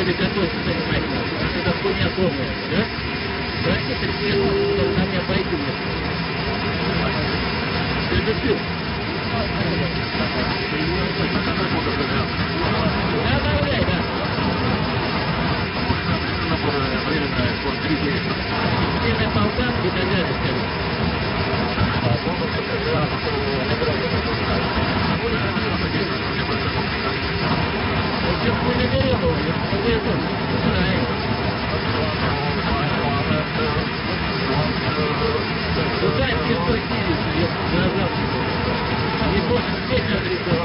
начали готовиться занимать нас. Это хуйня полная, да? Давайте предприятие, на меня пойду. Это все. Добавляй, да. Время полтан и так далее, скажем. Если бы не берем его, я бы устраивал. Куда не спросились, я глаза не больше всех адресов.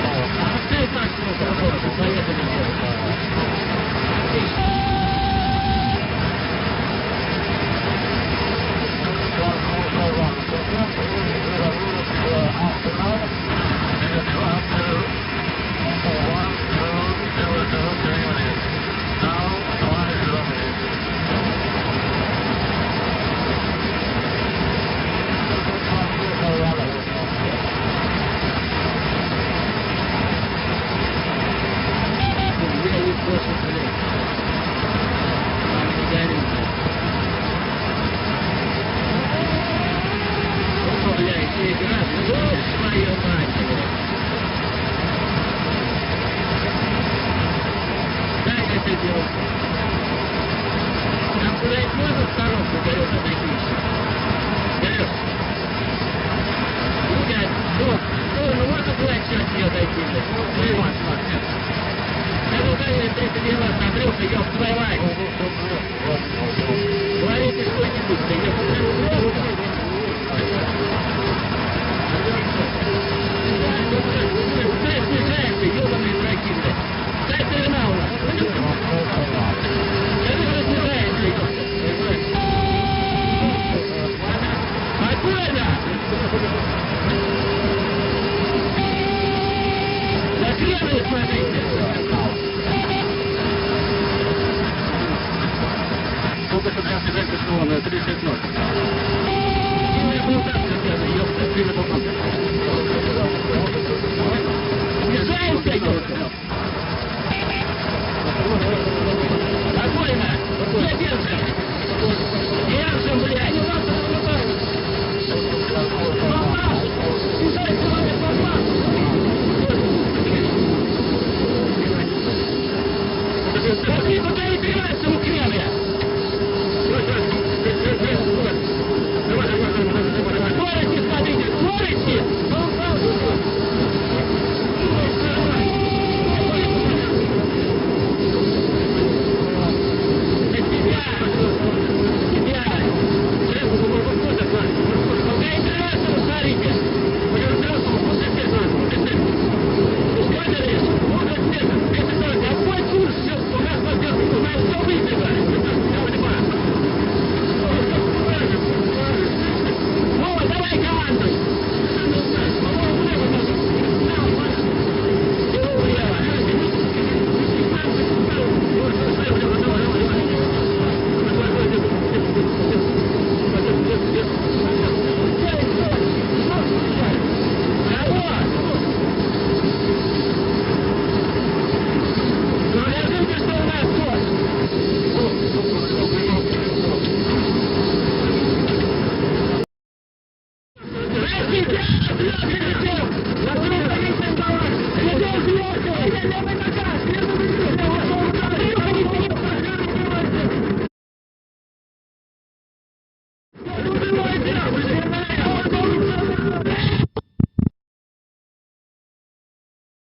А ты так много, поехали делать.